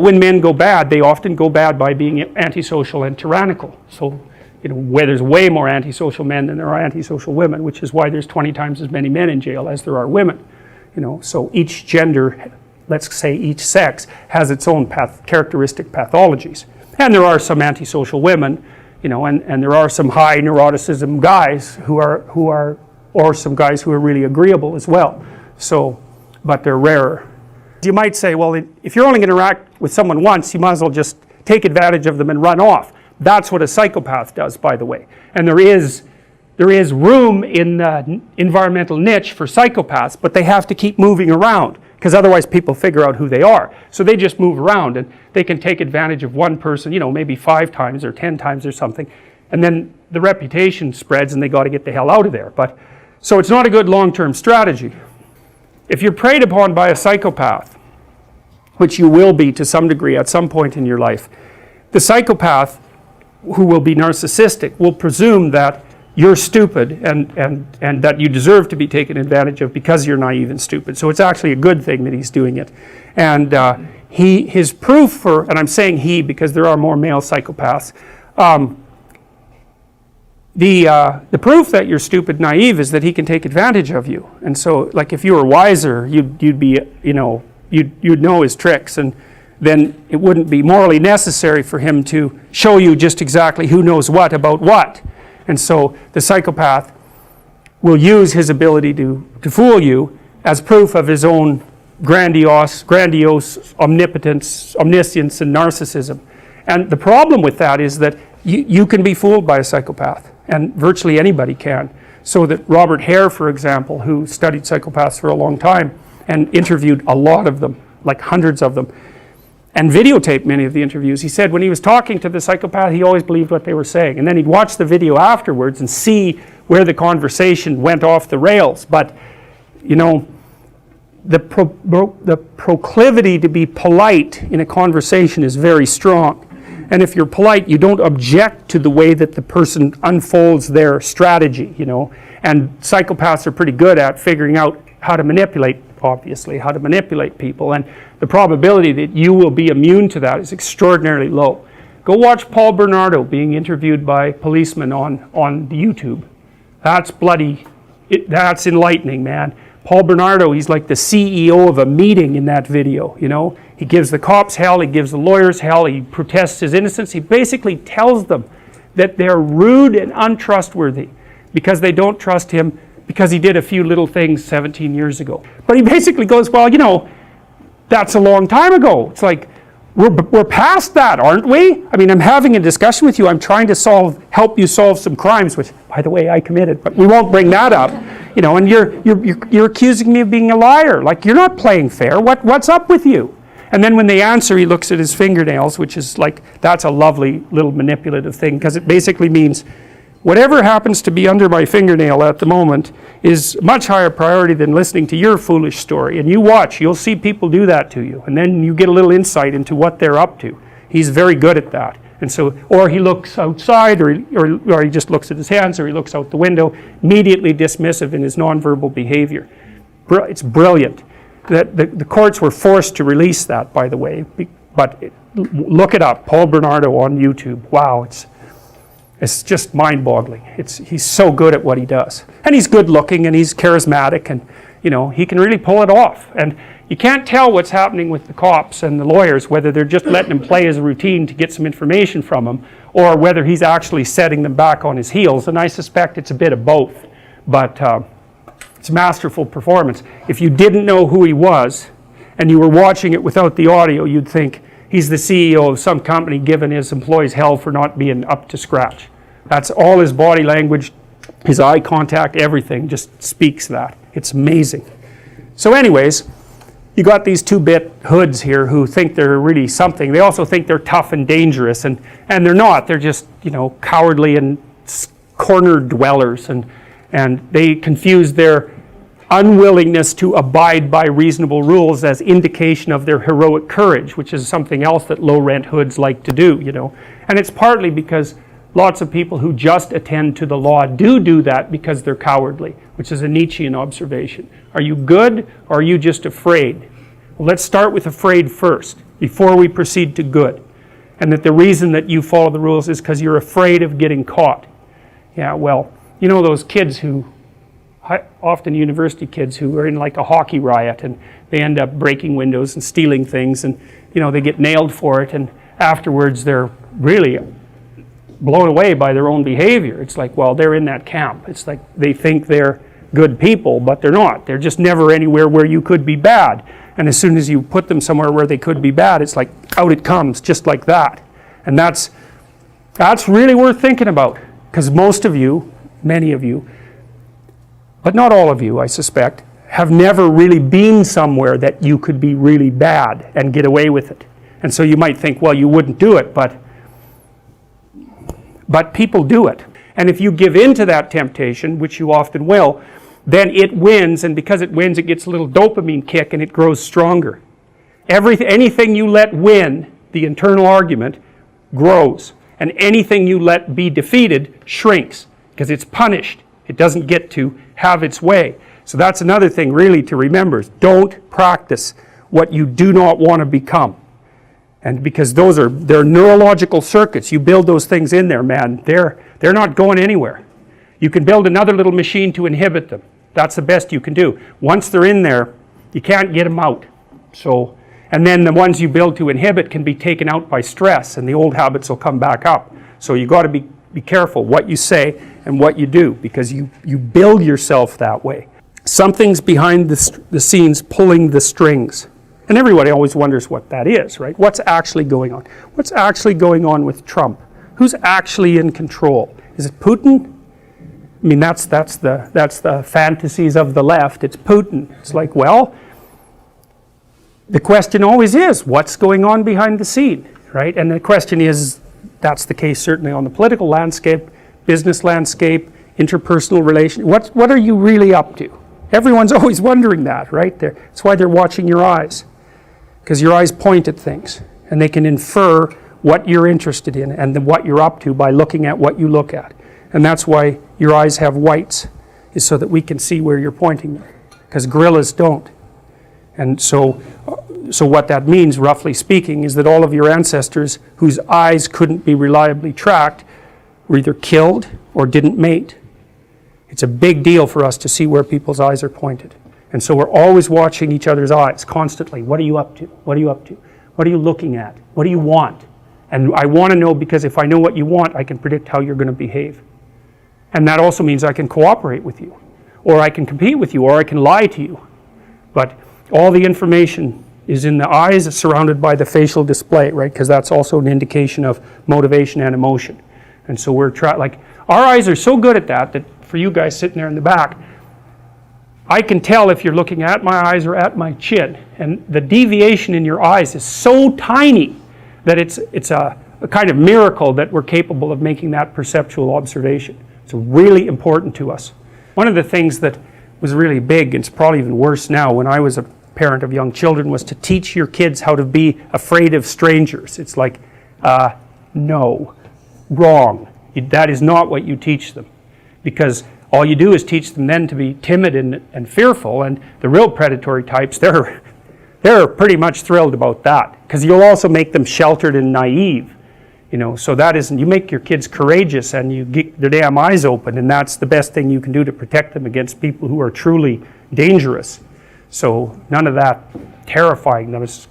When men go bad, they often go bad by being antisocial and tyrannical. So, where there's way more antisocial men than there are antisocial women, which is why there's 20 times as many men in jail as there are women. So each gender, let's say each sex, has its own characteristic pathologies. And there are some antisocial women, and there are some high neuroticism guys or some guys who are really agreeable as well. So, but they're rarer. You might say, well, if you're only going to interact with someone once, you might as well just take advantage of them and run off. That's what a psychopath does, by the way. And there is room in the environmental niche for psychopaths, but they have to keep moving around, because otherwise people figure out who they are. So they just move around, and they can take advantage of one person, maybe 5 times or 10 times or something, and then the reputation spreads and they got to get the hell out of there. So it's not a good long-term strategy. If you're preyed upon by a psychopath, which you will be to some degree at some point in your life, the psychopath, who will be narcissistic, will presume that you're stupid and that you deserve to be taken advantage of because you're naive and stupid. So it's actually a good thing that he's doing it. And his proof for, and I'm saying he because there are more male psychopaths, the proof that you're stupid, naive, is that he can take advantage of you. And so, like, if you were wiser, you'd be, you'd know his tricks, and then it wouldn't be morally necessary for him to show you just exactly who knows what about what. And so the psychopath will use his ability to fool you as proof of his own grandiose omnipotence, omniscience, and narcissism. And the problem with that is that you can be fooled by a psychopath, and virtually anybody can. So that Robert Hare, for example, who studied psychopaths for a long time and interviewed a lot of them, like hundreds of them, and videotaped many of the interviews, he said when he was talking to the psychopath, he always believed what they were saying. And then he'd watch the video afterwards and see where the conversation went off the rails. But, the proclivity to be polite in a conversation is very strong. And if you're polite, you don't object to the way that the person unfolds their strategy, And psychopaths are pretty good at figuring out how to manipulate, obviously, how to manipulate people. And the probability that you will be immune to that is extraordinarily low. Go watch Paul Bernardo being interviewed by policemen on YouTube. That's that's enlightening, man. Paul Bernardo, he's like the CEO of a meeting in that video, He gives the cops hell, he gives the lawyers hell, he protests his innocence. He basically tells them that they're rude and untrustworthy because they don't trust him because he did a few little things 17 years ago. But he basically goes, well, that's a long time ago. It's like, we're past that, aren't we? I mean, I'm having a discussion with you. I'm trying to help you solve some crimes, which, by the way, I committed, but we won't bring that up. And you're accusing me of being a liar. Like, you're not playing fair. What's up with you? And then when they answer, he looks at his fingernails, which is like, that's a lovely little manipulative thing, because it basically means whatever happens to be under my fingernail at the moment is much higher priority than listening to your foolish story. And you watch, you'll see people do that to you. And then you get a little insight into what they're up to. He's very good at that. And so, or he looks outside, or he just looks at his hands, or he looks out the window, immediately dismissive in his nonverbal behavior. It's brilliant. The courts were forced to release that, by the way. But look it up, Paul Bernardo on YouTube. Wow, it's just mind-boggling. He's so good at what he does. And he's good-looking, and he's charismatic, and he can really pull it off. And you can't tell what's happening with the cops and the lawyers, whether they're just letting him play as a routine to get some information from him, or whether he's actually setting them back on his heels. And I suspect it's a bit of both. But it's masterful performance. If you didn't know who he was, and you were watching it without the audio, you'd think he's the CEO of some company giving his employees hell for not being up to scratch. That's all his body language, his eye contact, everything just speaks that. It's amazing. So anyways, you got these 2-bit hoods here who think they're really something. They also think they're tough and dangerous, and they're not. They're just, cowardly and corner dwellers, and they confuse their unwillingness to abide by reasonable rules as indication of their heroic courage, which is something else that low-rent hoods like to do, And it's partly because lots of people who just attend to the law do that because they're cowardly, which is a Nietzschean observation. Are you good, or are you just afraid? Well, let's start with afraid first. before we proceed to good. And that the reason that you follow the rules is because you're afraid of getting caught. Yeah, well, you know those kids who, often university kids who are in like a hockey riot and they end up breaking windows and stealing things, and you know they get nailed for it, and afterwards they're really blown away by their own behavior. It's like, well, they're in that camp. It's like they think they're good people, but they're not. They're just never anywhere where you could be bad. And as soon as you put them somewhere where they could be bad, it's like out it comes, just like that. And that's really worth thinking about, because most of you, many of you, but not all of you, I suspect, have never really been somewhere that you could be really bad and get away with it. And so you might think, well, you wouldn't do it, but people do it. And if you give in to that temptation, which you often will, then it wins, and because it wins, it gets a little dopamine kick and it grows stronger. Anything you let win, the internal argument, grows. And anything you let be defeated shrinks, because it's punished. It doesn't get to have its way. So that's another thing really to remember, is don't practice what you do not want to become. And because they're neurological circuits, you build those things in there, man, they're not going anywhere. You can build another little machine to inhibit them. That's the best you can do. Once they're in there, you can't get them out. So, and then the ones you build to inhibit can be taken out by stress, and the old habits will come back up. So you got to be careful what you say and what you do, because you build yourself that way. Something's behind the scenes pulling the strings. And everybody always wonders what that is, right? What's actually going on? What's actually going on with Trump? Who's actually in control? Is it Putin? I mean, that's the fantasies of the left. It's Putin. It's like, well, the question always is, what's going on behind the scene, right? And the question is, that's the case certainly on the political landscape, business landscape, interpersonal relations. What are you really up to? Everyone's always wondering that, right? That's why they're watching your eyes, because your eyes point at things, and they can infer what you're interested in and what you're up to by looking at what you look at. And that's why your eyes have whites, is so that we can see where you're pointing them, because gorillas don't. And so what that means, roughly speaking, is that all of your ancestors whose eyes couldn't be reliably tracked were either killed or didn't mate. It's a big deal for us to see where people's eyes are pointed. And so we're always watching each other's eyes constantly. What are you up to? What are you up to? What are you looking at? What do you want? And I want to know, because if I know what you want, I can predict how you're going to behave. And that also means I can cooperate with you, or I can compete with you, or I can lie to you. But all the information is in the eyes, surrounded by the facial display, right? Because that's also an indication of motivation and emotion. And so we're like, our eyes are so good at that for you guys sitting there in the back, I can tell if you're looking at my eyes or at my chin. And the deviation in your eyes is so tiny that it's a kind of miracle that we're capable of making that perceptual observation. It's really important to us. One of the things that was really big, and it's probably even worse now, when I was a parent of young children, was to teach your kids how to be afraid of strangers. It's like, no, wrong. That is not what you teach them. Because all you do is teach them then to be timid and fearful, and the real predatory types, they're pretty much thrilled about that, because you'll also make them sheltered and naive. So that isn't, you make your kids courageous and you get their damn eyes open, and that's the best thing you can do to protect them against people who are truly dangerous. So none of that terrifying them. It's